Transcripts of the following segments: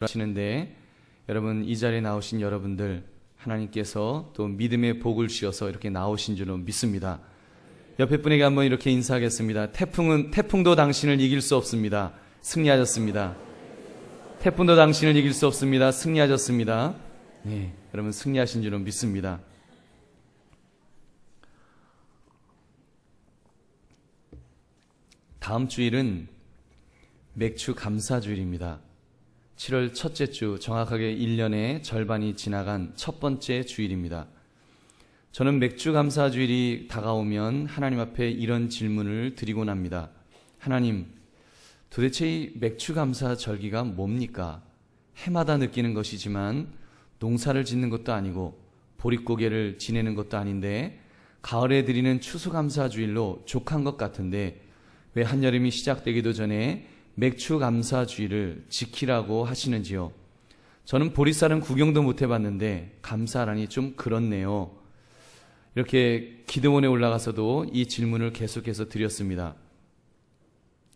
하시는데, 여러분 이 자리에 나오신 여러분들 하나님께서 또 믿음의 복을 주셔서 이렇게 나오신 줄로 믿습니다. 옆에 분에게 한번 이렇게 인사하겠습니다. 태풍도 당신을 이길 수 없습니다. 승리하셨습니다. 태풍도 당신을 이길 수 없습니다. 승리하셨습니다. 네, 여러분 승리하신 줄로 믿습니다. 다음 주일은 맥주 감사주일입니다. 7월 첫째 주, 정확하게 1년의 절반이 지나간 첫 번째 주일입니다. 저는 맥주 감사주일이 다가오면 하나님 앞에 이런 질문을 드리곤 합니다. 하나님, 도대체 이 맥주 감사 절기가 뭡니까? 해마다 느끼는 것이지만 농사를 짓는 것도 아니고 보릿고개를 지내는 것도 아닌데 가을에 드리는 추수감사주일로 족한 것 같은데 왜 한여름이 시작되기도 전에 맥주 감사주일을 지키라고 하시는지요? 저는 보리쌀은 구경도 못 해봤는데 감사하라니 좀 그렇네요. 이렇게 기도원에 올라가서도 이 질문을 계속해서 드렸습니다.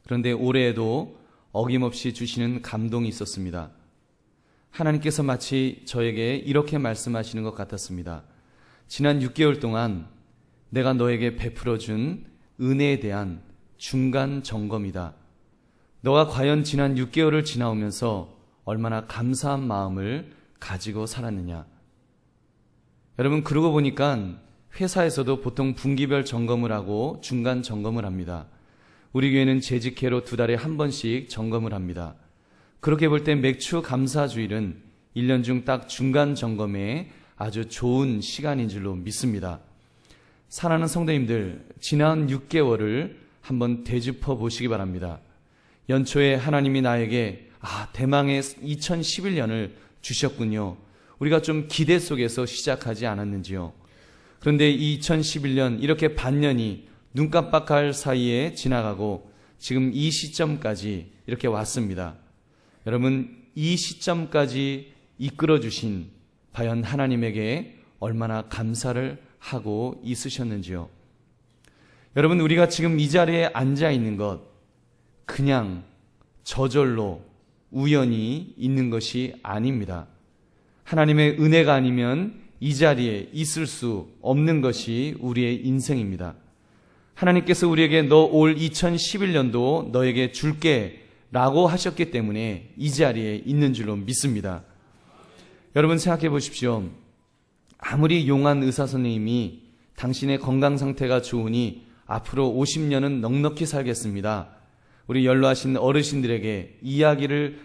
그런데 올해에도 어김없이 주시는 감동이 있었습니다. 하나님께서 마치 저에게 이렇게 말씀하시는 것 같았습니다. 지난 6개월 동안 내가 너에게 베풀어준 은혜에 대한 중간 점검이다. 너가 과연 지난 6개월을 지나오면서 얼마나 감사한 마음을 가지고 살았느냐. 여러분, 그러고 보니까 회사에서도 보통 분기별 점검을 하고 중간 점검을 합니다. 우리 교회는 재직회로 2달에 한 번씩 점검을 합니다. 그렇게 볼 때 맥주 감사주일은 1년 중 딱 중간 점검에 아주 좋은 시간인 줄로 믿습니다. 사랑하는 성도님들, 지난 6개월을 한번 되짚어 보시기 바랍니다. 연초에 하나님이 나에게 대망의 2011년을 주셨군요. 우리가 좀 기대 속에서 시작하지 않았는지요? 그런데 이 2011년 이렇게 반년이 눈 깜빡할 사이에 지나가고 지금 이 시점까지 이렇게 왔습니다. 여러분, 이 시점까지 이끌어주신 과연 하나님에게 얼마나 감사를 하고 있으셨는지요? 여러분, 우리가 지금 이 자리에 앉아 있는 것 그냥 저절로 우연히 있는 것이 아닙니다. 하나님의 은혜가 아니면 이 자리에 있을 수 없는 것이 우리의 인생입니다. 하나님께서 우리에게 너 올 2011년도 너에게 줄게 라고 하셨기 때문에 이 자리에 있는 줄로 믿습니다. 여러분 생각해 보십시오. 아무리 용한 의사 선생님이 당신의 건강 상태가 좋으니 앞으로 50년은 넉넉히 살겠습니다, 우리 연로하신 어르신들에게 이야기를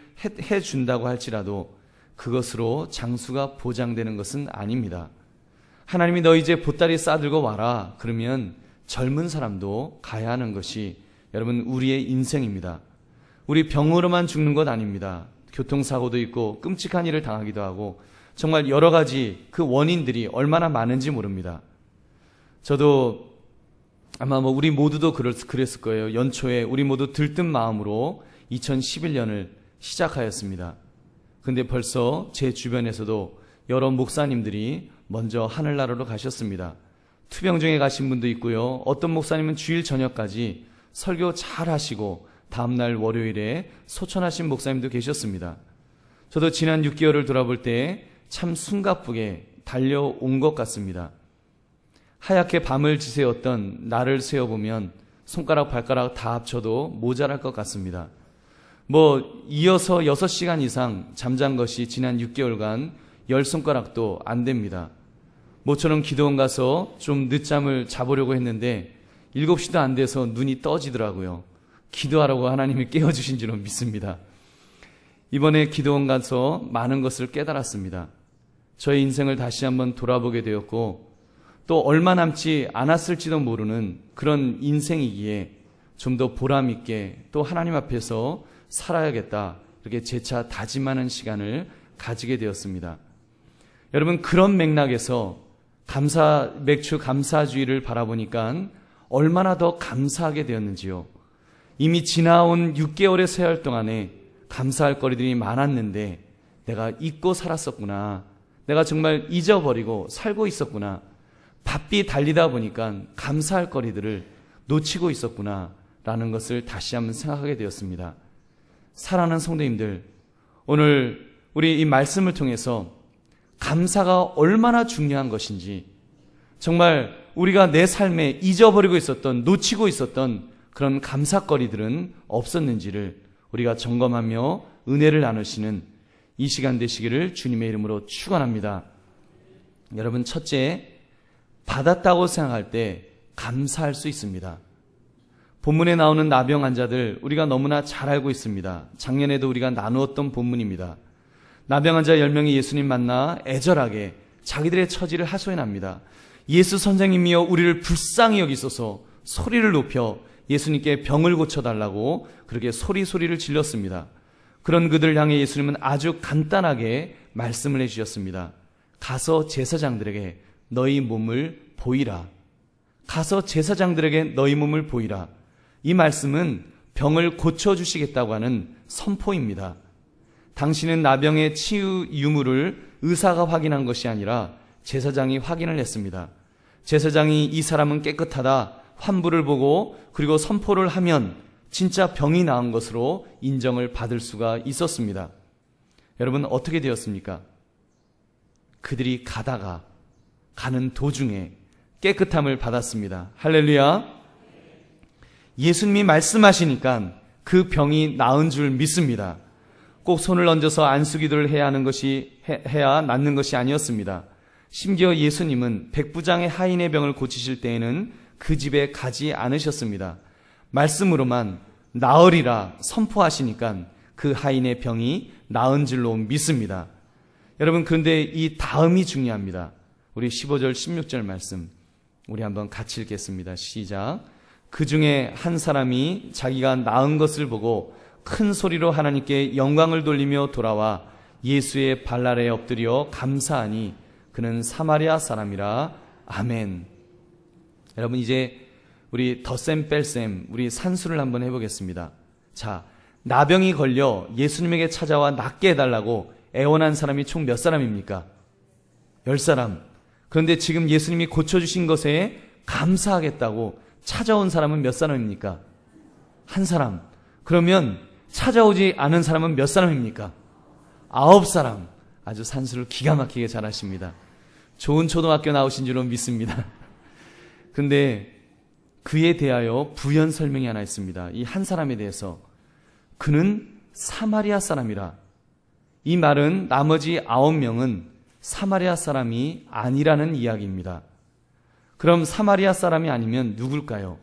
해준다고 할지라도 그것으로 장수가 보장되는 것은 아닙니다. 하나님이 너 이제 보따리 싸들고 와라 그러면 젊은 사람도 가야 하는 것이 여러분 우리의 인생입니다. 우리 병으로만 죽는 것 아닙니다. 교통사고도 있고 끔찍한 일을 당하기도 하고 정말 여러 가지 그 원인들이 얼마나 많은지 모릅니다. 저도 아마 우리 모두도 그랬을 거예요. 연초에 우리 모두 들뜬 마음으로 2011년을 시작하였습니다. 근데 벌써 제 주변에서도 여러 목사님들이 먼저 하늘나라로 가셨습니다. 투병중에 가신 분도 있고요. 어떤 목사님은 주일 저녁까지 설교 잘 하시고 다음날 월요일에 소천하신 목사님도 계셨습니다. 저도 지난 6개월을 돌아볼 때 참 숨가쁘게 달려온 것 같습니다. 하얗게 밤을 지새웠던 나를 세어보면 손가락 발가락 다 합쳐도 모자랄 것 같습니다. 이어서 6시간 이상 잠잔 것이 지난 6개월간 10손가락도 안 됩니다. 모처럼 기도원 가서 좀 늦잠을 자보려고 했는데 7시도 안 돼서 눈이 떠지더라고요. 기도하라고 하나님이 깨워주신 줄은 믿습니다. 이번에 기도원 가서 많은 것을 깨달았습니다. 저의 인생을 다시 한번 돌아보게 되었고 또 얼마 남지 않았을지도 모르는 그런 인생이기에 좀 더 보람 있게 또 하나님 앞에서 살아야겠다 이렇게 재차 다짐하는 시간을 가지게 되었습니다. 여러분, 그런 맥락에서 맥주 감사주의를 바라보니까 얼마나 더 감사하게 되었는지요. 이미 지나온 6개월의 세월 동안에 감사할 거리들이 많았는데 내가 잊고 살았었구나. 내가 정말 잊어버리고 살고 있었구나. 바삐 달리다 보니까 감사할 거리들을 놓치고 있었구나 라는 것을 다시 한번 생각하게 되었습니다. 사랑하는 성도님들, 오늘 우리 이 말씀을 통해서 감사가 얼마나 중요한 것인지, 정말 우리가 내 삶에 잊어버리고 있었던, 놓치고 있었던 그런 감사거리들은 없었는지를 우리가 점검하며 은혜를 나누시는 이 시간 되시기를 주님의 이름으로 축원합니다. 여러분, 첫째, 받았다고 생각할 때 감사할 수 있습니다. 본문에 나오는 나병 환자들 우리가 너무나 잘 알고 있습니다. 작년에도 우리가 나누었던 본문입니다. 나병 환자 10명이 예수님 만나 애절하게 자기들의 처지를 하소연합니다. 예수 선생님이여 우리를 불쌍히 여기소서, 소리를 높여 예수님께 병을 고쳐달라고 그렇게 소리를 질렀습니다. 그런 그들을 향해 예수님은 아주 간단하게 말씀을 해주셨습니다. 가서 제사장들에게 너희 몸을 보이라. 가서 제사장들에게 너희 몸을 보이라. 이 말씀은 병을 고쳐주시겠다고 하는 선포입니다. 당신은 나병의 치유 유무를 의사가 확인한 것이 아니라 제사장이 확인을 했습니다. 제사장이 이 사람은 깨끗하다 환부를 보고 그리고 선포를 하면 진짜 병이 나은 것으로 인정을 받을 수가 있었습니다. 여러분, 어떻게 되었습니까? 그들이 가는 도중에 깨끗함을 받았습니다. 할렐루야. 예수님이 말씀하시니까 그 병이 나은 줄 믿습니다. 꼭 손을 얹어서 안수기도를 해야 낫는 것이 아니었습니다. 심지어 예수님은 백부장의 하인의 병을 고치실 때에는 그 집에 가지 않으셨습니다. 말씀으로만 나으리라 선포하시니까 그 하인의 병이 나은 줄로 믿습니다. 여러분, 그런데 이 다음이 중요합니다. 우리 15절 16절 말씀 우리 한번 같이 읽겠습니다. 시작. 그 중에 한 사람이 자기가 나은 것을 보고 큰 소리로 하나님께 영광을 돌리며 돌아와 예수의 발 아래에 엎드려 감사하니 그는 사마리아 사람이라. 아멘. 여러분, 이제 우리 덧셈 뺄셈 우리 산수를 한번 해보겠습니다. 자, 나병이 걸려 예수님에게 찾아와 낫게 해달라고 애원한 사람이 총 몇 사람입니까? 10사람. 그런데 지금 예수님이 고쳐주신 것에 감사하겠다고 찾아온 사람은 몇 사람입니까? 한 사람. 그러면 찾아오지 않은 사람은 몇 사람입니까? 9사람. 아주 산수를 기가 막히게 잘하십니다. 좋은 초등학교 나오신 줄로 믿습니다. 근데 그에 대하여 부연 설명이 하나 있습니다. 이 한 사람에 대해서 그는 사마리아 사람이라. 이 말은 나머지 9명은 사마리아 사람이 아니라는 이야기입니다. 그럼 사마리아 사람이 아니면 누굴까요?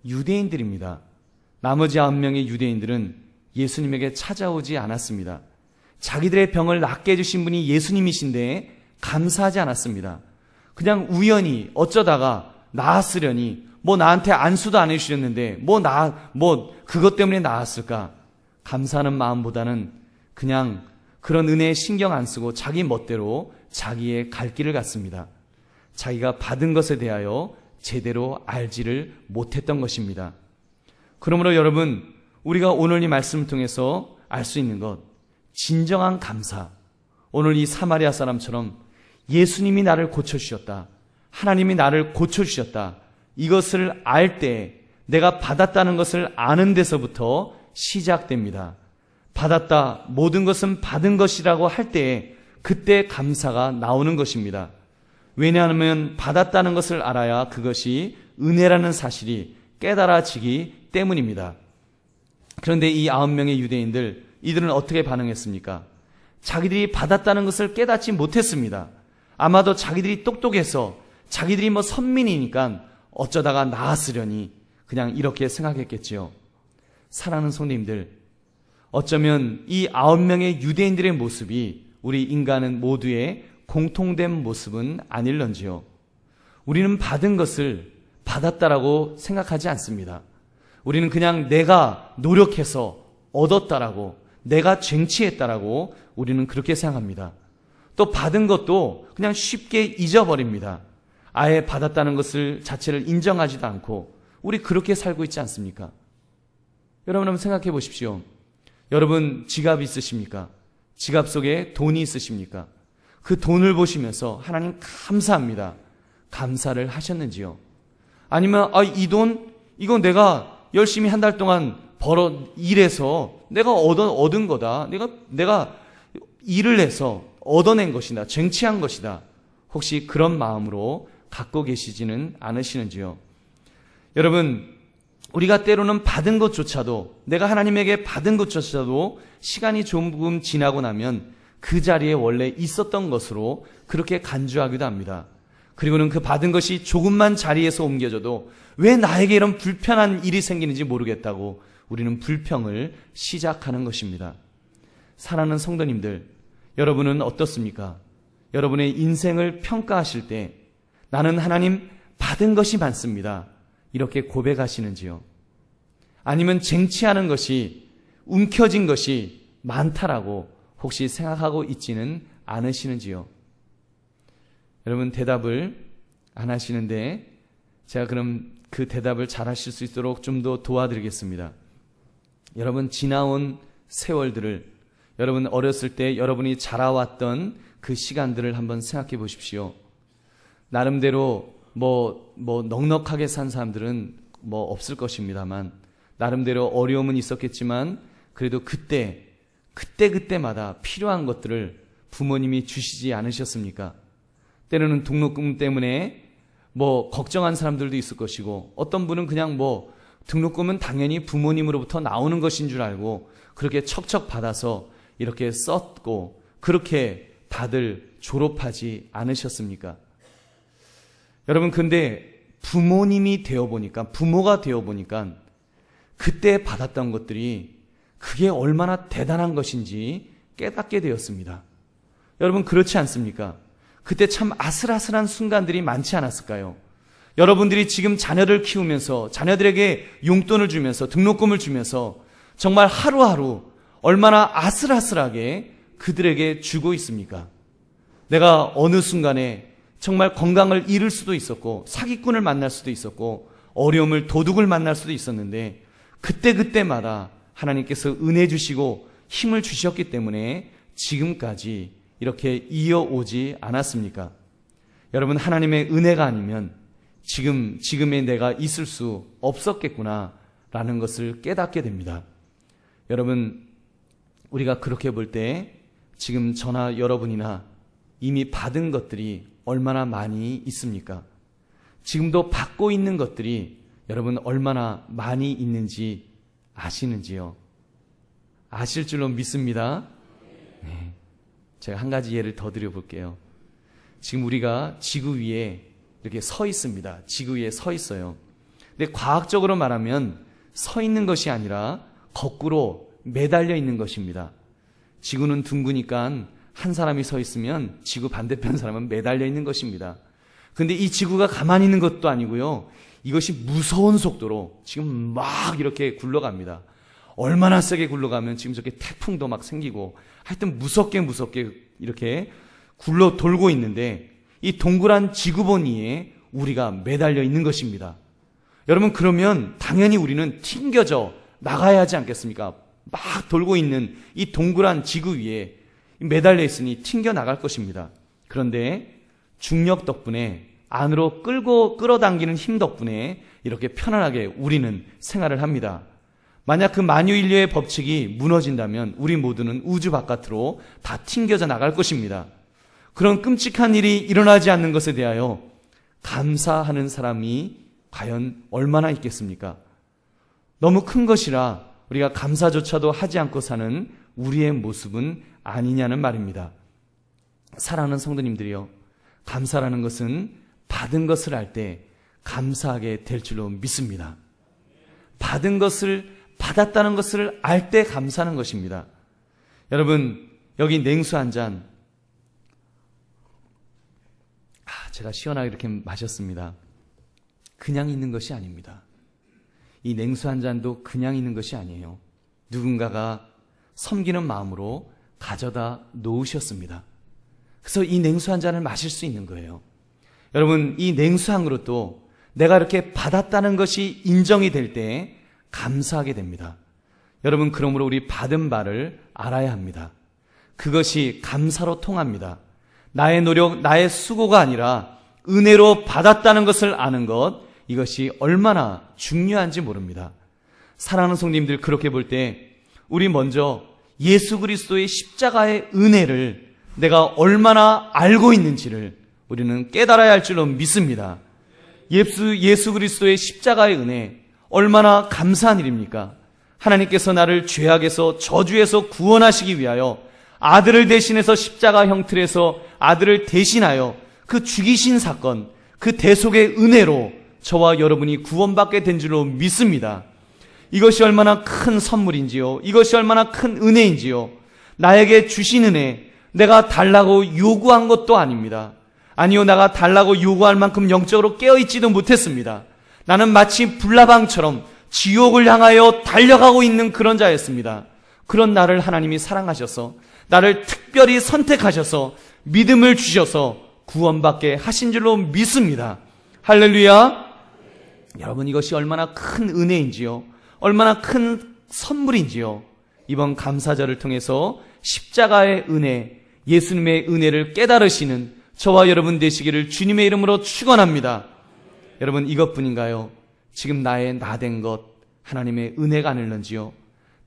유대인들입니다. 나머지 9명의 유대인들은 예수님에게 찾아오지 않았습니다. 자기들의 병을 낫게 해주신 분이 예수님이신데 감사하지 않았습니다. 그냥 우연히 어쩌다가 나았으려니 나한테 안수도 안 해주셨는데 그것 때문에 나았을까? 감사하는 마음보다는 그냥 그런 은혜에 신경 안 쓰고 자기 멋대로 자기의 갈 길을 갔습니다. 자기가 받은 것에 대하여 제대로 알지를 못했던 것입니다. 그러므로 여러분, 우리가 오늘 이 말씀을 통해서 알 수 있는 것, 진정한 감사. 오늘 이 사마리아 사람처럼 예수님이 나를 고쳐주셨다. 하나님이 나를 고쳐주셨다. 이것을 알 때 내가 받았다는 것을 아는 데서부터 시작됩니다. 받았다, 모든 것은 받은 것이라고 할 때에 그때 감사가 나오는 것입니다. 왜냐하면 받았다는 것을 알아야 그것이 은혜라는 사실이 깨달아지기 때문입니다. 그런데 이 9명의 유대인들, 이들은 어떻게 반응했습니까? 자기들이 받았다는 것을 깨닫지 못했습니다. 아마도 자기들이 똑똑해서 자기들이 선민이니까 어쩌다가 나았으려니 그냥 이렇게 생각했겠지요. 사랑하는 성도님들, 어쩌면 이 9명의 유대인들의 모습이 우리 인간은 모두의 공통된 모습은 아닐런지요. 우리는 받은 것을 받았다라고 생각하지 않습니다. 우리는 그냥 내가 노력해서 얻었다라고, 내가 쟁취했다라고 우리는 그렇게 생각합니다. 또 받은 것도 그냥 쉽게 잊어버립니다. 아예 받았다는 것을 자체를 인정하지도 않고 우리 그렇게 살고 있지 않습니까? 여러분 한번 생각해 보십시오. 여러분 지갑 있으십니까? 지갑 속에 돈이 있으십니까? 그 돈을 보시면서 하나님 감사합니다. 감사를 하셨는지요? 아니면 이 돈 이거 내가 열심히 한 달 동안 일해서 내가 얻은 거다. 내가 일을 해서 얻어낸 것이다, 쟁취한 것이다. 혹시 그런 마음으로 갖고 계시지는 않으시는지요? 여러분, 우리가 때로는 받은 것조차도, 내가 하나님에게 받은 것조차도 시간이 조금 지나고 나면 그 자리에 원래 있었던 것으로 그렇게 간주하기도 합니다. 그리고는 그 받은 것이 조금만 자리에서 옮겨져도 왜 나에게 이런 불편한 일이 생기는지 모르겠다고 우리는 불평을 시작하는 것입니다. 사랑하는 성도님들, 여러분은 어떻습니까? 여러분의 인생을 평가하실 때 나는 하나님 받은 것이 많습니다, 이렇게 고백하시는지요? 아니면 쟁취하는 것이, 움켜진 것이 많다라고 혹시 생각하고 있지는 않으시는지요? 여러분, 대답을 안 하시는데 제가 그럼 그 대답을 잘 하실 수 있도록 좀 더 도와드리겠습니다. 여러분, 지나온 세월들을, 여러분 어렸을 때 여러분이 자라왔던 그 시간들을 한번 생각해 보십시오. 나름대로 넉넉하게 산 사람들은 없을 것입니다만, 나름대로 어려움은 있었겠지만 그래도 그때마다 필요한 것들을 부모님이 주시지 않으셨습니까? 때로는 등록금 때문에 걱정한 사람들도 있을 것이고, 어떤 분은 그냥 등록금은 당연히 부모님으로부터 나오는 것인 줄 알고 그렇게 척척 받아서 이렇게 썼고, 그렇게 다들 졸업하지 않으셨습니까? 여러분, 근데 부모님이 되어보니까, 부모가 되어보니까 그때 받았던 것들이 그게 얼마나 대단한 것인지 깨닫게 되었습니다. 여러분, 그렇지 않습니까? 그때 참 아슬아슬한 순간들이 많지 않았을까요? 여러분들이 지금 자녀를 키우면서, 자녀들에게 용돈을 주면서, 등록금을 주면서 정말 하루하루 얼마나 아슬아슬하게 그들에게 주고 있습니까? 내가 어느 순간에 정말 건강을 잃을 수도 있었고, 사기꾼을 만날 수도 있었고, 어려움을, 도둑을 만날 수도 있었는데, 그때마다 하나님께서 은혜 주시고 힘을 주셨기 때문에 지금까지 이렇게 이어오지 않았습니까? 여러분, 하나님의 은혜가 아니면 지금의 내가 있을 수 없었겠구나 라는 것을 깨닫게 됩니다. 여러분, 우리가 그렇게 볼 때 지금 저나 여러분이나 이미 받은 것들이 얼마나 많이 있습니까? 지금도 받고 있는 것들이 여러분 얼마나 많이 있는지 아시는지요? 아실 줄로 믿습니다. 네. 제가 한 가지 예를 더 드려볼게요. 지금 우리가 지구 위에 이렇게 서 있습니다. 지구 위에 서 있어요. 근데 과학적으로 말하면 서 있는 것이 아니라 거꾸로 매달려 있는 것입니다. 지구는 둥그니까 한 사람이 서 있으면 지구 반대편 사람은 매달려 있는 것입니다. 근데 이 지구가 가만히 있는 것도 아니고요, 이것이 무서운 속도로 지금 막 이렇게 굴러갑니다. 얼마나 세게 굴러가면 지금 저렇게 태풍도 막 생기고, 하여튼 무섭게 이렇게 굴러 돌고 있는데, 이 동그란 지구본 위에 우리가 매달려 있는 것입니다. 여러분, 그러면 당연히 우리는 튕겨져 나가야 하지 않겠습니까? 막 돌고 있는 이 동그란 지구 위에 매달려 있으니 튕겨 나갈 것입니다. 그런데 중력 덕분에, 안으로 끌어당기는 힘 덕분에 이렇게 편안하게 우리는 생활을 합니다. 만약 그 만유인류의 법칙이 무너진다면 우리 모두는 우주 바깥으로 다 튕겨져 나갈 것입니다. 그런 끔찍한 일이 일어나지 않는 것에 대하여 감사하는 사람이 과연 얼마나 있겠습니까? 너무 큰 것이라 우리가 감사조차도 하지 않고 사는 우리의 모습은 아니냐는 말입니다. 사랑하는 성도님들이요, 감사라는 것은 받은 것을 알 때 감사하게 될 줄로 믿습니다. 받은 것을, 받았다는 것을 알 때 감사하는 것입니다. 여러분, 여기 냉수 한 잔, 제가 시원하게 이렇게 마셨습니다. 그냥 있는 것이 아닙니다. 이 냉수 한 잔도 그냥 있는 것이 아니에요. 누군가가 섬기는 마음으로 가져다 놓으셨습니다. 그래서 이 냉수 한 잔을 마실 수 있는 거예요. 여러분, 이 냉수 한 그릇도 내가 이렇게 받았다는 것이 인정이 될 때 감사하게 됩니다. 여러분, 그러므로 우리 받은 바를 알아야 합니다. 그것이 감사로 통합니다. 나의 노력, 나의 수고가 아니라 은혜로 받았다는 것을 아는 것, 이것이 얼마나 중요한지 모릅니다. 사랑하는 성도님들, 그렇게 볼 때 우리 먼저 예수 그리스도의 십자가의 은혜를 내가 얼마나 알고 있는지를 우리는 깨달아야 할 줄로 믿습니다. 예수 그리스도의 십자가의 은혜, 얼마나 감사한 일입니까? 하나님께서 나를 죄악에서 저주에서 구원하시기 위하여 아들을 대신해서 십자가 형틀에서 아들을 대신하여 그 죽이신 사건, 그 대속의 은혜로 저와 여러분이 구원받게 된 줄로 믿습니다. 이것이 얼마나 큰 선물인지요, 이것이 얼마나 큰 은혜인지요. 나에게 주신 은혜, 내가 달라고 요구한 것도 아닙니다. 아니요, 내가 달라고 요구할 만큼 영적으로 깨어있지도 못했습니다. 나는 마치 불나방처럼 지옥을 향하여 달려가고 있는 그런 자였습니다. 그런 나를 하나님이 사랑하셔서 나를 특별히 선택하셔서 믿음을 주셔서 구원받게 하신 줄로 믿습니다. 할렐루야. 여러분, 이것이 얼마나 큰 은혜인지요, 얼마나 큰 선물인지요. 이번 감사절을 통해서 십자가의 은혜, 예수님의 은혜를 깨달으시는 저와 여러분 되시기를 주님의 이름으로 축원합니다. 여러분, 이것뿐인가요? 지금 나의 나된 것 하나님의 은혜가 아닐런지요?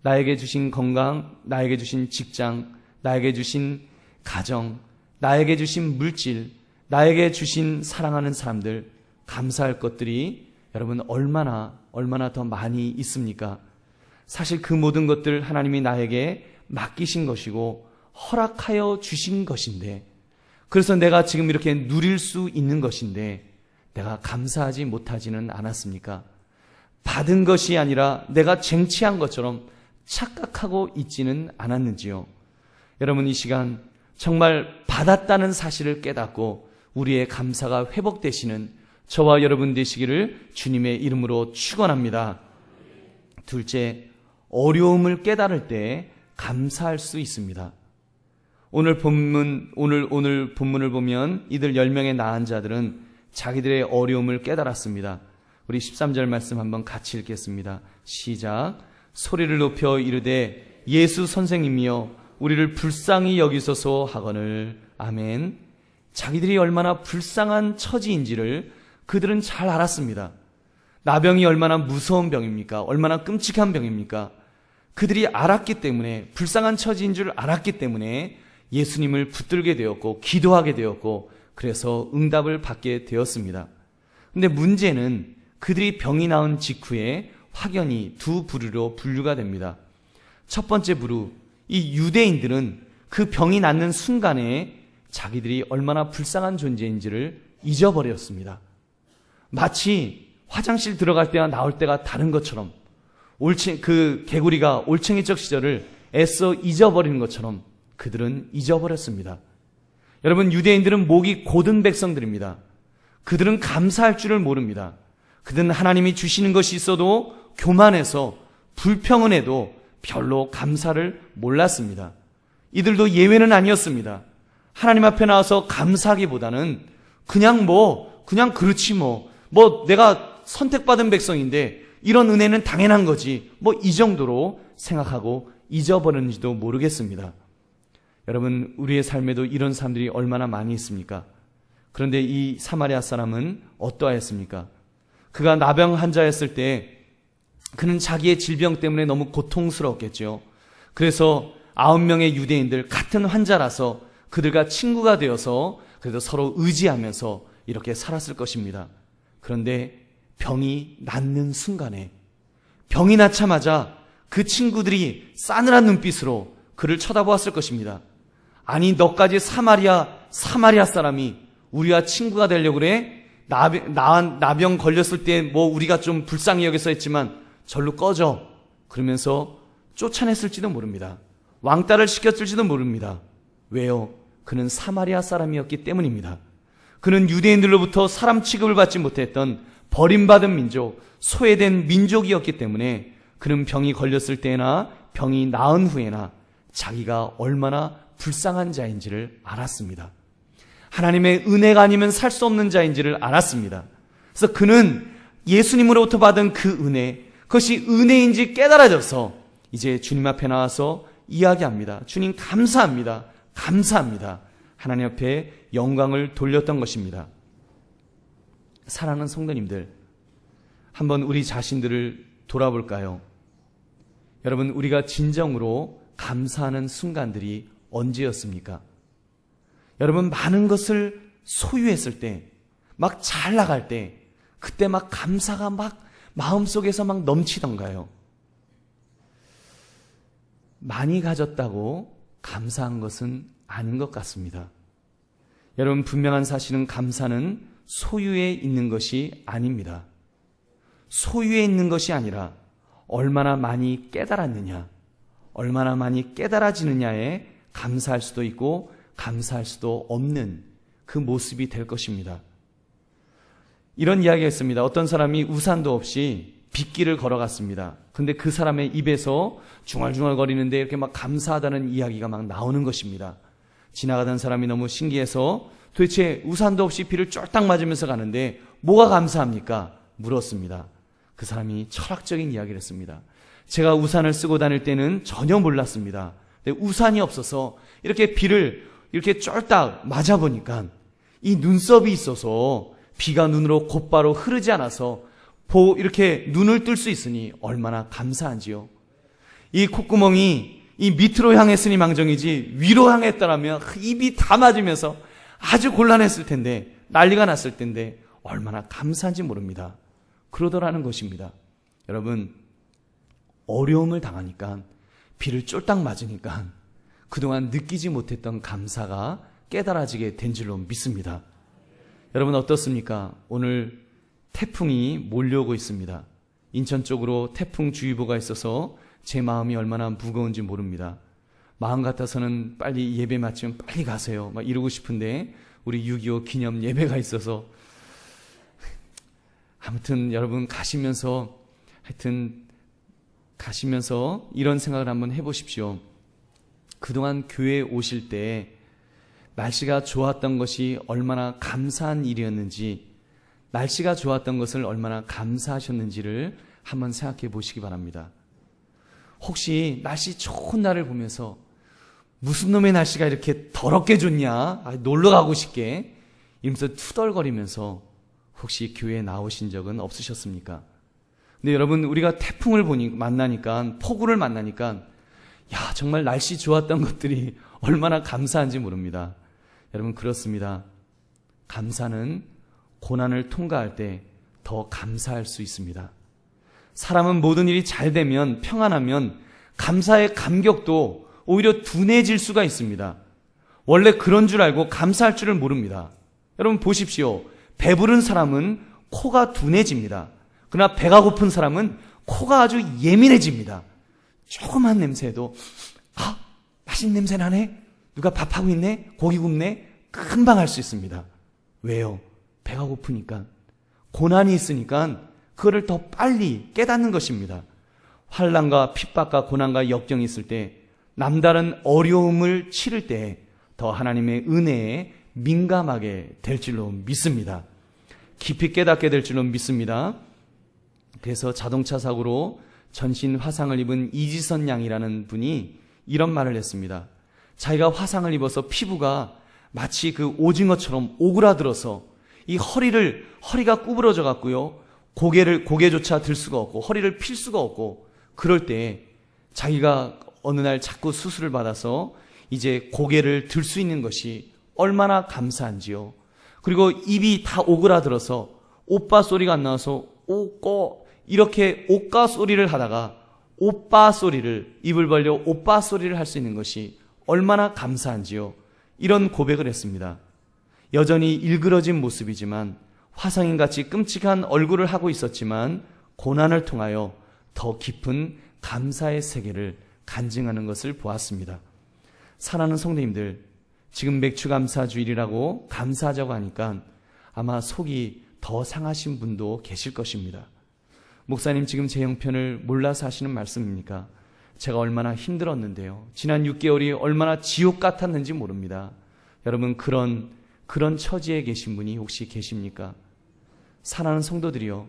나에게 주신 건강, 나에게 주신 직장, 나에게 주신 가정, 나에게 주신 물질, 나에게 주신 사랑하는 사람들, 감사할 것들이 여러분 얼마나 더 많이 있습니까? 사실 그 모든 것들 하나님이 나에게 맡기신 것이고 허락하여 주신 것인데, 그래서 내가 지금 이렇게 누릴 수 있는 것인데 내가 감사하지 못하지는 않았습니까? 받은 것이 아니라 내가 쟁취한 것처럼 착각하고 있지는 않았는지요? 여러분, 이 시간 정말 받았다는 사실을 깨닫고 우리의 감사가 회복되시는 저와 여러분 되시기를 주님의 이름으로 축원합니다. 둘째, 어려움을 깨달을 때 감사할 수 있습니다. 오늘 본문을 보면 이들 10명의 나은 자들은 자기들의 어려움을 깨달았습니다. 우리 13절 말씀 한번 같이 읽겠습니다. 시작. 소리를 높여 이르되 예수 선생님이여 우리를 불쌍히 여기소서 하거늘. 아멘. 자기들이 얼마나 불쌍한 처지인지를 그들은 잘 알았습니다. 나병이 얼마나 무서운 병입니까? 얼마나 끔찍한 병입니까? 그들이 알았기 때문에, 불쌍한 처지인 줄 알았기 때문에 예수님을 붙들게 되었고 기도하게 되었고 그래서 응답을 받게 되었습니다. 근데 문제는 그들이 병이 나은 직후에 확연히 두 부류로 분류가 됩니다. 첫 번째 부류, 이 유대인들은 그 병이 낫는 순간에 자기들이 얼마나 불쌍한 존재인지를 잊어버렸습니다. 마치 화장실 들어갈 때와 나올 때가 다른 것처럼, 그 개구리가 올챙이적 시절을 애써 잊어버리는 것처럼 그들은 잊어버렸습니다. 여러분, 유대인들은 목이 곧은 백성들입니다. 그들은 감사할 줄을 모릅니다. 그들은 하나님이 주시는 것이 있어도 교만해서 불평은 별로 감사를 몰랐습니다. 이들도 예외는 아니었습니다. 하나님 앞에 나와서 감사하기보다는 그냥 그렇지 내가 선택받은 백성인데 이런 은혜는 당연한 거지, 이 정도로 생각하고 잊어버렸는지도 모르겠습니다. 여러분, 우리의 삶에도 이런 사람들이 얼마나 많이 있습니까? 그런데 이 사마리아 사람은 어떠하였습니까? 그가 나병 환자였을 때 그는 자기의 질병 때문에 너무 고통스러웠겠죠. 그래서 9명의 유대인들, 같은 환자라서 그들과 친구가 되어서 그래도 서로 의지하면서 이렇게 살았을 것입니다. 그런데 병이 낫는 순간에, 병이 낫자마자 그 친구들이 싸늘한 눈빛으로 그를 쳐다보았을 것입니다. 아니, 너까지 사마리아 사람이 우리와 친구가 되려고 그래? 나병 걸렸을 때 우리가 좀 불쌍히 여겨서 했지만 절로 꺼져. 그러면서 쫓아냈을지도 모릅니다. 왕따를 시켰을지도 모릅니다. 왜요? 그는 사마리아 사람이었기 때문입니다. 그는 유대인들로부터 사람 취급을 받지 못했던 버림받은 민족, 소외된 민족이었기 때문에 그는 병이 걸렸을 때나 병이 나은 후에나 자기가 얼마나 불쌍한 자인지를 알았습니다. 하나님의 은혜가 아니면 살 수 없는 자인지를 알았습니다. 그래서 그는 예수님으로부터 받은 그 은혜, 그것이 은혜인지 깨달아져서 이제 주님 앞에 나와서 이야기합니다. 주님, 감사합니다. 감사합니다. 하나님 앞에 영광을 돌렸던 것입니다. 사랑하는 성도님들, 한번 우리 자신들을 돌아볼까요? 여러분, 우리가 진정으로 감사하는 순간들이 언제였습니까? 여러분, 많은 것을 소유했을 때, 막 잘 나갈 때, 그때 막 감사가 막 마음속에서 막 넘치던가요? 많이 가졌다고 감사한 것은 아닌 것 같습니다. 여러분, 분명한 사실은 감사는 소유에 있는 것이 아닙니다. 소유에 있는 것이 아니라 얼마나 많이 깨달았느냐, 얼마나 많이 깨달아지느냐에 감사할 수도 있고 감사할 수도 없는 그 모습이 될 것입니다. 이런 이야기가 있습니다. 어떤 사람이 우산도 없이 빗길을 걸어갔습니다. 근데 그 사람의 입에서 중얼중얼거리는데 이렇게 막 감사하다는 이야기가 막 나오는 것입니다. 지나가던 사람이 너무 신기해서 도대체 우산도 없이 비를 쫄딱 맞으면서 가는데 뭐가 감사합니까? 물었습니다. 그 사람이 철학적인 이야기를 했습니다. 제가 우산을 쓰고 다닐 때는 전혀 몰랐습니다. 근데 우산이 없어서 이렇게 비를 이렇게 쫄딱 맞아보니까 이 눈썹이 있어서 비가 눈으로 곧바로 흐르지 않아서 이렇게 눈을 뜰 수 있으니 얼마나 감사한지요. 이 콧구멍이 이 밑으로 향했으니 망정이지 위로 향했더라면 입이 다 맞으면서 아주 곤란했을 텐데, 난리가 났을 텐데 얼마나 감사한지 모릅니다. 그러더라는 것입니다. 여러분, 어려움을 당하니까, 비를 쫄딱 맞으니까 그동안 느끼지 못했던 감사가 깨달아지게 된 줄로 믿습니다. 여러분, 어떻습니까? 오늘 태풍이 몰려오고 있습니다. 인천 쪽으로 태풍주의보가 있어서 제 마음이 얼마나 무거운지 모릅니다. 마음 같아서는 빨리 예배 마치면 빨리 가세요 막 이러고 싶은데 우리 6.25 기념 예배가 있어서, 아무튼 여러분 가시면서 이런 생각을 한번 해보십시오. 그동안 교회에 오실 때 날씨가 좋았던 것이 얼마나 감사한 일이었는지, 날씨가 좋았던 것을 얼마나 감사하셨는지를 한번 생각해 보시기 바랍니다. 혹시 날씨 좋은 날을 보면서 무슨 놈의 날씨가 이렇게 더럽게 좋냐, 놀러 가고 싶게 이러면서 투덜거리면서 혹시 교회에 나오신 적은 없으셨습니까? 근데 여러분, 우리가 태풍을 만나니까, 폭우를 만나니까 정말 날씨 좋았던 것들이 얼마나 감사한지 모릅니다. 여러분, 그렇습니다. 감사는 고난을 통과할 때 더 감사할 수 있습니다. 사람은 모든 일이 잘 되면, 평안하면 감사의 감격도 오히려 둔해질 수가 있습니다. 원래 그런 줄 알고 감사할 줄을 모릅니다. 여러분 보십시오. 배부른 사람은 코가 둔해집니다. 그러나 배가 고픈 사람은 코가 아주 예민해집니다. 조그만 냄새에도 맛있는 냄새 나네? 누가 밥하고 있네? 고기 굽네? 금방 알 수 있습니다. 왜요? 배가 고프니까. 고난이 있으니까 그거를 더 빨리 깨닫는 것입니다. 환난과 핍박과 고난과 역경이 있을 때, 남다른 어려움을 치를 때 더 하나님의 은혜에 민감하게 될 줄로 믿습니다. 깊이 깨닫게 될 줄로 믿습니다. 그래서 자동차 사고로 전신 화상을 입은 이지선 양이라는 분이 이런 말을 했습니다. 자기가 화상을 입어서 피부가 마치 그 오징어처럼 오그라들어서 이 허리가 구부러져 갖고요, 고개조차 들 수가 없고 허리를 필 수가 없고, 그럴 때 자기가 어느 날 자꾸 수술을 받아서 이제 고개를 들 수 있는 것이 얼마나 감사한지요. 그리고 입이 다 오그라들어서 오빠 소리가 안 나와서 이렇게 오까 소리를 하다가 입을 벌려 오빠 소리를 할 수 있는 것이 얼마나 감사한지요. 이런 고백을 했습니다. 여전히 일그러진 모습이지만, 화상인같이 끔찍한 얼굴을 하고 있었지만 고난을 통하여 더 깊은 감사의 세계를 간증하는 것을 보았습니다. 사랑하는 성도님들, 지금 맥주감사주일이라고 감사하자고 하니까 아마 속이 더 상하신 분도 계실 것입니다. 목사님, 지금 제 형편을 몰라서 하시는 말씀입니까? 제가 얼마나 힘들었는데요, 지난 6개월이 얼마나 지옥 같았는지 모릅니다. 여러분, 그런 처지에 계신 분이 혹시 계십니까? 사랑하는 성도들이여,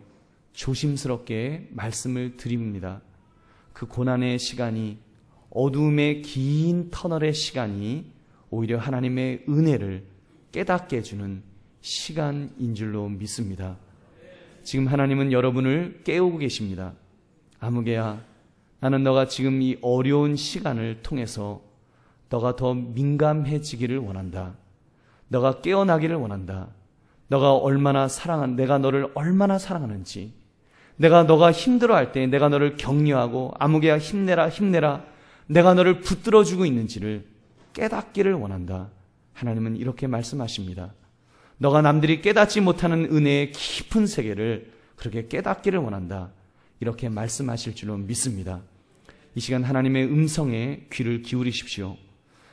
조심스럽게 말씀을 드립니다. 그 고난의 시간이, 어두움의 긴 터널의 시간이 오히려 하나님의 은혜를 깨닫게 해주는 시간인 줄로 믿습니다. 지금 하나님은 여러분을 깨우고 계십니다. 아무개야, 나는 너가 지금 이 어려운 시간을 통해서 너가 더 민감해지기를 원한다. 너가 깨어나기를 원한다. 내가 너를 얼마나 사랑하는지, 너가 힘들어할 때 내가 너를 격려하고 아무개야 힘내라 힘내라 내가 너를 붙들어주고 있는지를 깨닫기를 원한다. 하나님은 이렇게 말씀하십니다. 너가 남들이 깨닫지 못하는 은혜의 깊은 세계를 그렇게 깨닫기를 원한다. 이렇게 말씀하실 줄로 믿습니다. 이 시간 하나님의 음성에 귀를 기울이십시오.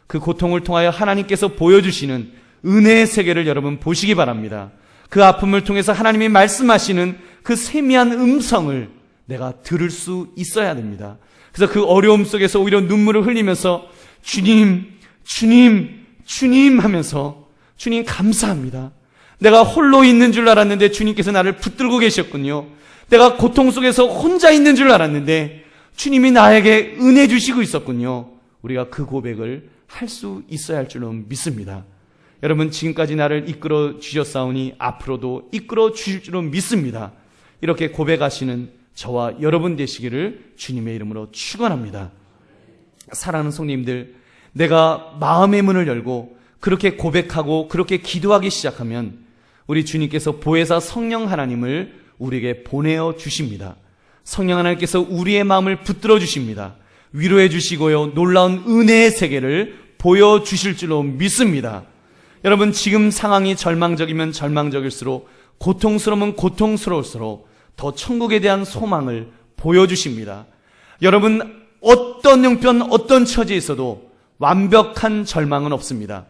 그 고통을 통하여 하나님께서 보여주시는 은혜의 세계를 여러분 보시기 바랍니다. 그 아픔을 통해서 하나님이 말씀하시는 그 세미한 음성을 내가 들을 수 있어야 됩니다. 그래서 그 어려움 속에서 오히려 눈물을 흘리면서 주님, 주님, 주님 하면서 주님 감사합니다. 내가 홀로 있는 줄 알았는데 주님께서 나를 붙들고 계셨군요. 내가 고통 속에서 혼자 있는 줄 알았는데 주님이 나에게 은혜 주시고 있었군요. 우리가 그 고백을 할 수 있어야 할 줄로 믿습니다. 여러분, 지금까지 나를 이끌어 주셨사오니 앞으로도 이끌어 주실 줄로 믿습니다. 이렇게 고백하시는 저와 여러분 되시기를 주님의 이름으로 축원합니다. 사랑하는 성도님들, 내가 마음의 문을 열고 그렇게 고백하고 그렇게 기도하기 시작하면 우리 주님께서 보혜사 성령 하나님을 우리에게 보내어 주십니다. 성령 하나님께서 우리의 마음을 붙들어 주십니다. 위로해 주시고요, 놀라운 은혜의 세계를 보여주실 줄로 믿습니다. 여러분, 지금 상황이 절망적이면 절망적일수록, 고통스러우면 고통스러울수록 더 천국에 대한 소망을 보여주십니다. 여러분, 어떤 형편, 어떤 처지에 있어도 완벽한 절망은 없습니다.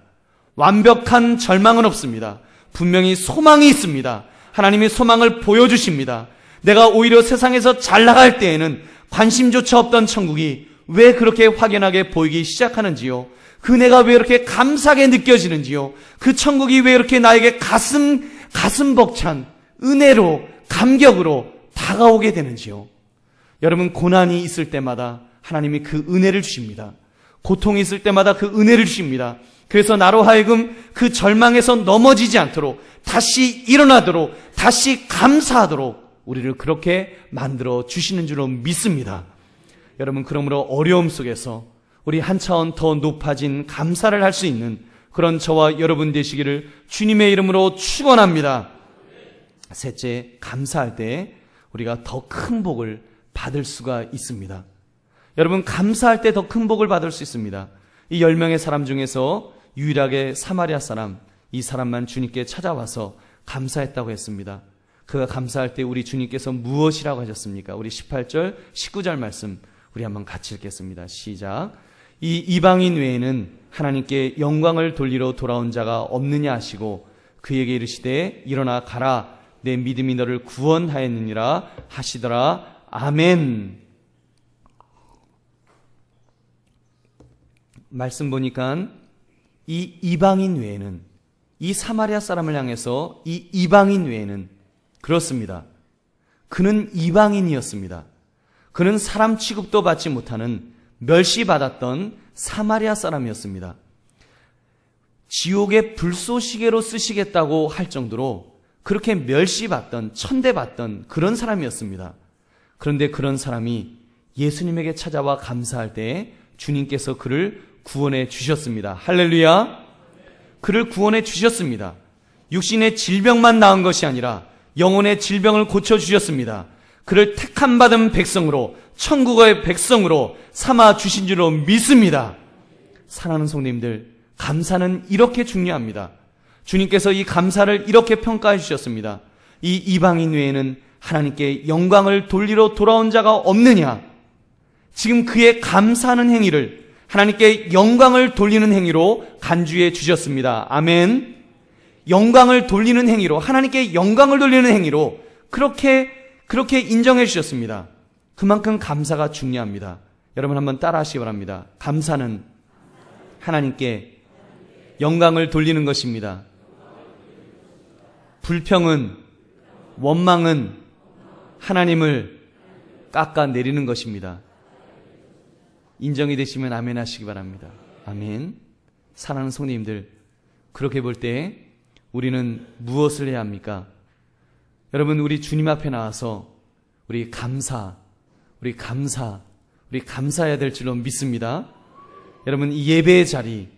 완벽한 절망은 없습니다. 분명히 소망이 있습니다. 하나님이 소망을 보여주십니다. 내가 오히려 세상에서 잘 나갈 때에는 관심조차 없던 천국이 왜 그렇게 확연하게 보이기 시작하는지요. 그 은혜가 왜 이렇게 감사하게 느껴지는지요. 그 천국이 왜 이렇게 나에게 가슴 벅찬 은혜로, 감격으로 다가오게 되는지요. 여러분, 고난이 있을 때마다 하나님이 그 은혜를 주십니다. 고통이 있을 때마다 그 은혜를 주십니다. 그래서 나로 하여금 그 절망에서 넘어지지 않도록, 다시 일어나도록, 다시 감사하도록 우리를 그렇게 만들어 주시는 줄로 믿습니다. 여러분, 그러므로 어려움 속에서 우리 한 차원 더 높아진 감사를 할 수 있는 그런 저와 여러분 되시기를 주님의 이름으로 축원합니다. 셋째, 감사할 때 우리가 더 큰 복을 받을 수가 있습니다. 여러분, 감사할 때 더 큰 복을 받을 수 있습니다. 이 10명의 사람 중에서 유일하게 사마리아 사람, 이 사람만 주님께 찾아와서 감사했다고 했습니다. 그가 감사할 때 우리 주님께서 무엇이라고 하셨습니까? 우리 18절, 19절 말씀 우리 한번 같이 읽겠습니다. 시작. 이 이방인 외에는 하나님께 영광을 돌리러 돌아온 자가 없느냐 하시고 그에게 이르시되 일어나 가라, 내 믿음이 너를 구원하였느니라 하시더라. 아멘. 말씀 보니까 이 이방인 외에는, 이 사마리아 사람을 향해서 이 이방인 외에는, 그렇습니다, 그는 이방인이었습니다. 그는 사람 취급도 받지 못하는 멸시받았던 사마리아 사람이었습니다. 지옥의 불쏘시개로 쓰시겠다고 할 정도로 그렇게 멸시받던, 천대받던 그런 사람이었습니다. 그런데 그런 사람이 예수님에게 찾아와 감사할 때 주님께서 그를 구원해 주셨습니다. 할렐루야. 그를 구원해 주셨습니다. 육신의 질병만 나은 것이 아니라 영혼의 질병을 고쳐주셨습니다. 그를 택함 받은 백성으로, 천국의 백성으로 삼아 주신 줄로 믿습니다. 사랑하는 성도님들, 감사는 이렇게 중요합니다. 주님께서 이 감사를 이렇게 평가해 주셨습니다. 이 이방인 외에는 하나님께 영광을 돌리러 돌아온 자가 없느냐. 지금 그의 감사하는 행위를 하나님께 영광을 돌리는 행위로 간주해 주셨습니다. 아멘. 영광을 돌리는 행위로, 하나님께 영광을 돌리는 행위로 그렇게 인정해 주셨습니다. 그만큼 감사가 중요합니다. 여러분 한번 따라 하시기 바랍니다. 감사는 하나님께 영광을 돌리는 것입니다. 불평은, 원망은 하나님을 깎아내리는 것입니다. 인정이 되시면 아멘 하시기 바랍니다. 아멘. 사랑하는 성도님들, 그렇게 볼 때 우리는 무엇을 해야 합니까? 여러분, 우리 주님 앞에 나와서 우리 감사, 우리 감사해야 될 줄로 믿습니다. 여러분, 이 예배의 자리,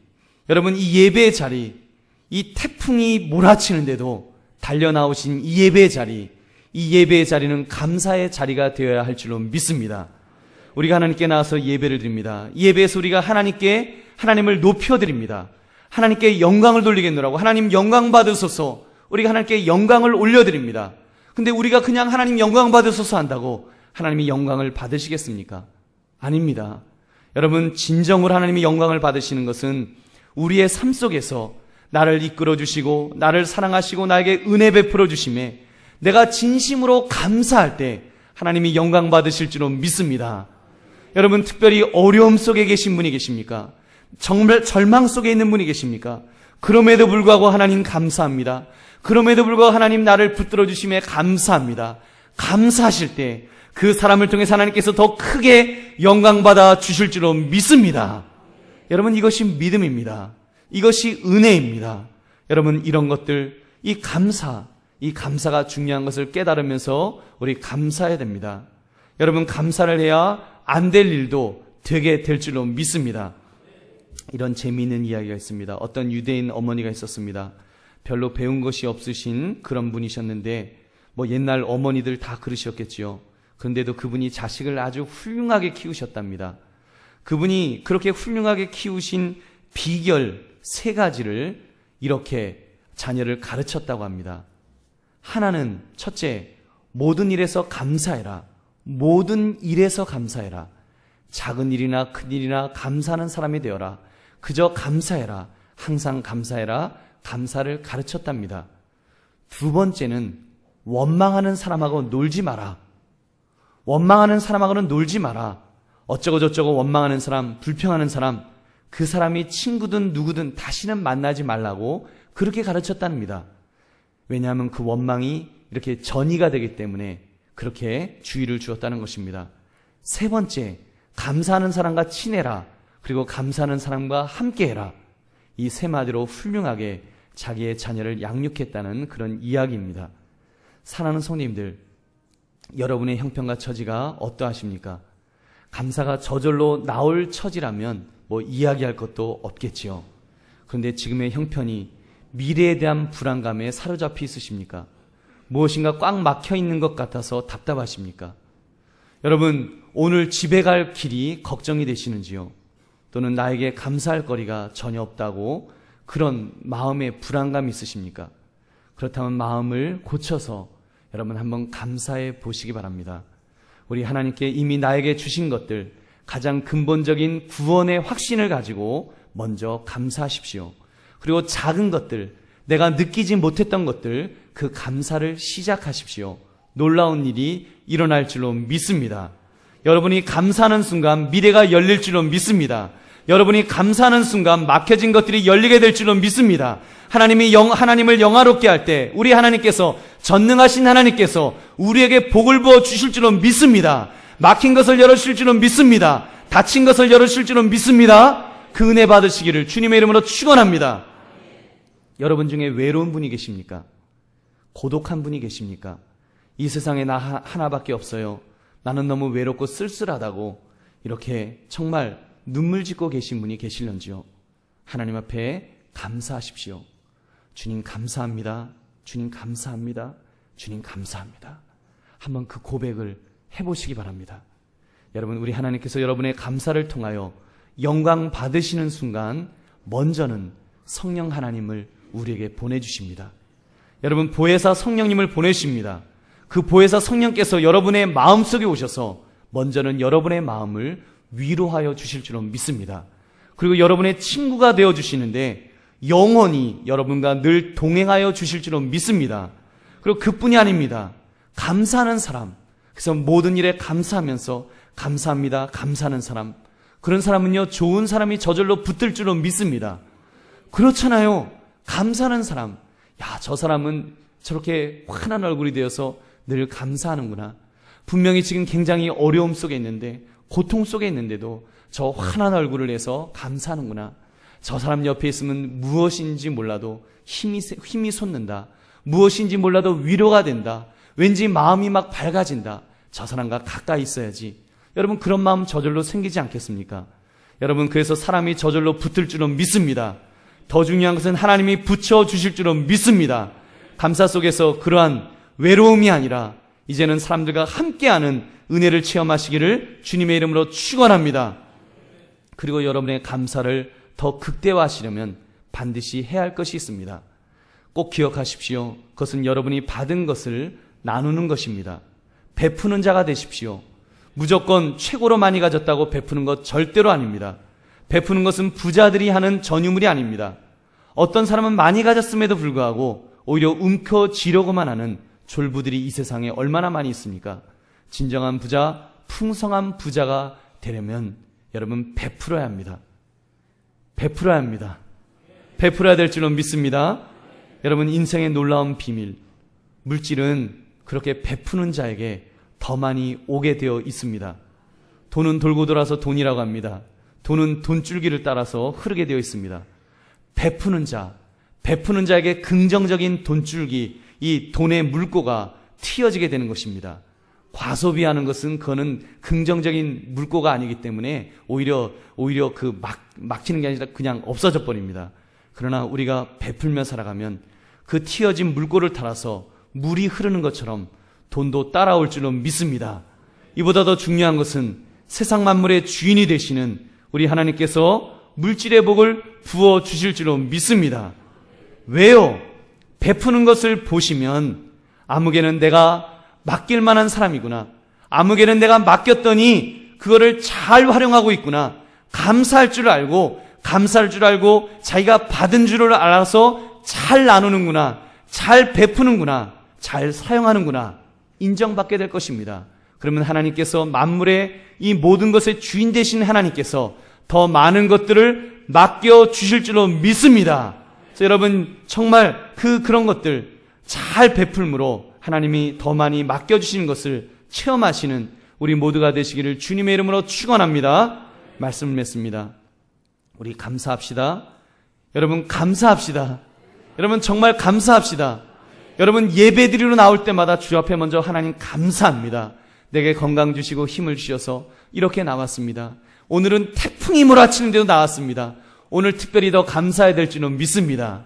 여러분, 이 예배의 자리, 이 태풍이 몰아치는데도 달려나오신 이 예배의 자리, 이 예배의 자리는 감사의 자리가 되어야 할 줄로 믿습니다. 우리가 하나님께 나와서 예배를 드립니다. 이 예배에서 우리가 하나님을 높여드립니다. 하나님께 영광을 돌리겠노라고, 하나님 영광 받으소서, 우리가 하나님께 영광을 올려드립니다. 근데 우리가 그냥 하나님 영광 받으소서 한다고 하나님이 영광을 받으시겠습니까? 아닙니다. 여러분, 진정으로 하나님이 영광을 받으시는 것은 우리의 삶 속에서 나를 이끌어 주시고 나를 사랑하시고 나에게 은혜 베풀어 주심에 내가 진심으로 감사할 때 하나님이 영광 받으실 줄로 믿습니다. 여러분, 특별히 어려움 속에 계신 분이 계십니까? 정말 절망 속에 있는 분이 계십니까? 그럼에도 불구하고 하나님 감사합니다. 그럼에도 불구하고 하나님 나를 붙들어 주심에 감사합니다. 감사하실 때 그 사람을 통해서 하나님께서 더 크게 영광받아 주실 줄로 믿습니다. 여러분, 이것이 믿음입니다. 이것이 은혜입니다. 여러분, 이런 것들, 이 감사가 중요한 것을 깨달으면서 우리 감사해야 됩니다. 여러분, 감사를 해야 안 될 일도 되게 될 줄로 믿습니다. 이런 재미있는 이야기가 있습니다. 어떤 유대인 어머니가 있었습니다. 별로 배운 것이 없으신 그런 분이셨는데 옛날 어머니들 다 그러셨겠지요. 그런데도 그분이 자식을 아주 훌륭하게 키우셨답니다. 그분이 그렇게 훌륭하게 키우신 비결 3가지를 이렇게 자녀를 가르쳤다고 합니다. 하나는, 첫째, 모든 일에서 감사해라. 모든 일에서 감사해라. 작은 일이나 큰 일이나 감사하는 사람이 되어라. 그저 감사해라. 항상 감사해라. 감사를 가르쳤답니다. 2번째는 원망하는 사람하고 놀지 마라. 원망하는 사람하고는 놀지 마라. 어쩌고저쩌고 원망하는 사람, 불평하는 사람, 그 사람이 친구든 누구든 다시는 만나지 말라고 그렇게 가르쳤답니다. 왜냐하면 그 원망이 이렇게 전이가 되기 때문에 그렇게 주의를 주었다는 것입니다. 3번째, 감사하는 사람과 친해라. 그리고 감사하는 사람과 함께해라. 이 3마디로 훌륭하게 자기의 자녀를 양육했다는 그런 이야기입니다. 사랑하는 성도님들, 여러분의 형편과 처지가 어떠하십니까? 감사가 저절로 나올 처지라면 이야기할 것도 없겠지요. 그런데 지금의 형편이 미래에 대한 불안감에 사로잡혀 있으십니까? 무엇인가 꽉 막혀 있는 것 같아서 답답하십니까? 여러분, 오늘 집에 갈 길이 걱정이 되시는지요? 또는 나에게 감사할 거리가 전혀 없다고 그런 마음의 불안감이 있으십니까? 그렇다면 마음을 고쳐서 여러분 한번 감사해 보시기 바랍니다. 우리 하나님께 이미 나에게 주신 것들, 가장 근본적인 구원의 확신을 가지고 먼저 감사하십시오. 그리고 작은 것들, 내가 느끼지 못했던 것들, 그 감사를 시작하십시오. 놀라운 일이 일어날 줄로 믿습니다. 여러분이 감사하는 순간 미래가 열릴 줄로 믿습니다. 여러분이 감사하는 순간 막혀진 것들이 열리게 될 줄로 믿습니다. 하나님을 영화롭게 할 때 우리 하나님께서, 전능하신 하나님께서 우리에게 복을 부어 주실 줄로 믿습니다. 막힌 것을 열어주실 줄로 믿습니다. 닫힌 것을 열어주실 줄로 믿습니다. 그 은혜 받으시기를 주님의 이름으로 축원합니다. 여러분 중에 외로운 분이 계십니까? 고독한 분이 계십니까? 이 세상에 나 하나밖에 없어요. 나는 너무 외롭고 쓸쓸하다고 이렇게 정말 눈물 짓고 계신 분이 계실런지요? 하나님 앞에 감사하십시오. 주님 감사합니다. 주님 감사합니다. 주님 감사합니다. 한번 그 고백을 해보시기 바랍니다. 여러분, 우리 하나님께서 여러분의 감사를 통하여 영광 받으시는 순간 먼저는 성령 하나님을 우리에게 보내주십니다. 여러분, 보혜사 성령님을 보내십니다. 그 보혜사 성령께서 여러분의 마음속에 오셔서 먼저는 여러분의 마음을 위로하여 주실 줄로 믿습니다. 그리고 여러분의 친구가 되어주시는데 영원히 여러분과 늘 동행하여 주실 줄로 믿습니다. 그리고 그뿐이 아닙니다. 감사하는 사람, 그래서 모든 일에 감사하면서 감사합니다, 감사하는 사람, 그런 사람은요 좋은 사람이 저절로 붙들 줄로 믿습니다. 그렇잖아요. 감사하는 사람, 야, 저 사람은 저렇게 환한 얼굴이 되어서 늘 감사하는구나. 분명히 지금 굉장히 어려움 속에 있는데, 고통 속에 있는데도 저 환한 얼굴을 해서 감사하는구나. 저 사람 옆에 있으면 무엇인지 몰라도 힘이 솟는다. 무엇인지 몰라도 위로가 된다. 왠지 마음이 막 밝아진다. 저 사람과 가까이 있어야지. 여러분 그런 마음 저절로 생기지 않겠습니까? 여러분 그래서 사람이 저절로 붙을 줄은 믿습니다. 더 중요한 것은 하나님이 붙여주실 줄은 믿습니다. 감사 속에서 그러한 외로움이 아니라 이제는 사람들과 함께하는 은혜를 체험하시기를 주님의 이름으로 축원합니다. 그리고 여러분의 감사를 더 극대화하시려면 반드시 해야 할 것이 있습니다. 꼭 기억하십시오. 그것은 여러분이 받은 것을 나누는 것입니다. 베푸는 자가 되십시오. 무조건 최고로 많이 가졌다고 베푸는 것 절대로 아닙니다. 베푸는 것은 부자들이 하는 전유물이 아닙니다. 어떤 사람은 많이 가졌음에도 불구하고 오히려 움켜쥐려고만 하는 졸부들이 이 세상에 얼마나 많이 있습니까? 진정한 부자, 풍성한 부자가 되려면 여러분 베풀어야 합니다. 베풀어야 합니다. 베풀어야 될 줄로 믿습니다. 여러분 인생의 놀라운 비밀, 물질은 그렇게 베푸는 자에게 더 많이 오게 되어 있습니다. 돈은 돌고 돌아서 돈이라고 합니다. 돈은 돈줄기를 따라서 흐르게 되어 있습니다. 베푸는 자에게 긍정적인 돈줄기, 이 돈의 물꼬가 튀어지게 되는 것입니다. 과소비하는 것은 그거는 긍정적인 물꼬가 아니기 때문에 오히려 그 막히는 게 아니라 그냥 없어져 버립니다. 그러나 우리가 베풀며 살아가면 그 튀어진 물꼬를 따라서 물이 흐르는 것처럼 돈도 따라올 줄로 믿습니다. 이보다 더 중요한 것은 세상 만물의 주인이 되시는 우리 하나님께서 물질의 복을 부어주실 줄로 믿습니다. 왜요? 베푸는 것을 보시면 아무개는 내가 맡길 만한 사람이구나. 아무개는 내가 맡겼더니 그거를 잘 활용하고 있구나. 감사할 줄 알고 자기가 받은 줄을 알아서 잘 나누는구나. 잘 베푸는구나. 잘 사용하는구나. 인정받게 될 것입니다. 그러면 하나님께서 만물의 이 모든 것의 주인 되신 하나님께서 더 많은 것들을 맡겨주실 줄로 믿습니다. 그래서 여러분 정말 그런 것들 잘 베풀므로 하나님이 더 많이 맡겨주시는 것을 체험하시는 우리 모두가 되시기를 주님의 이름으로 축원합니다. 말씀을 맺습니다. 우리 감사합시다. 여러분 감사합시다. 여러분 정말 감사합시다. 여러분 예배드리러 나올 때마다 주 앞에 먼저 하나님 감사합니다. 내게 건강 주시고 힘을 주셔서 이렇게 나왔습니다. 오늘은 태풍이 몰아치는데도 나왔습니다. 오늘 특별히 더 감사해야 될 줄은 믿습니다.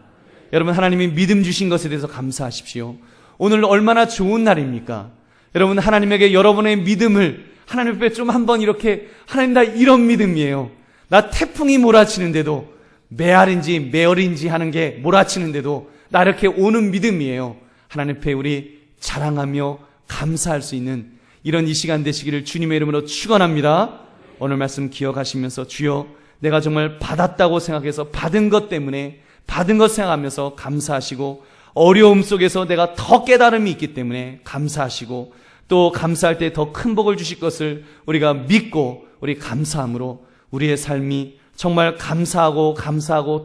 여러분 하나님이 믿음 주신 것에 대해서 감사하십시오. 오늘 얼마나 좋은 날입니까? 여러분 하나님에게 여러분의 믿음을 하나님 앞에 좀 한번 이렇게 하나님 나 이런 믿음이에요. 나 태풍이 몰아치는데도 메아리인지 메어리인지 하는 게 몰아치는데도 나 이렇게 오는 믿음이에요. 하나님 앞에 우리 자랑하며 감사할 수 있는 이런 이 시간 되시기를 주님의 이름으로 축원합니다. 오늘 말씀 기억하시면서 주여 내가 정말 받았다고 생각해서 받은 것 때문에 받은 것 생각하면서 감사하시고 어려움 속에서 내가 더 깨달음이 있기 때문에 감사하시고 또 감사할 때 더 큰 복을 주실 것을 우리가 믿고 우리 감사함으로 우리의 삶이 정말 감사하고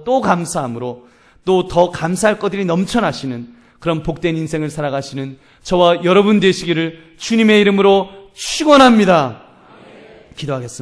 또 감사함으로 또 더 감사할 것들이 넘쳐나시는 그런 복된 인생을 살아가시는 저와 여러분 되시기를 주님의 이름으로 축원합니다. 기도하겠습니다.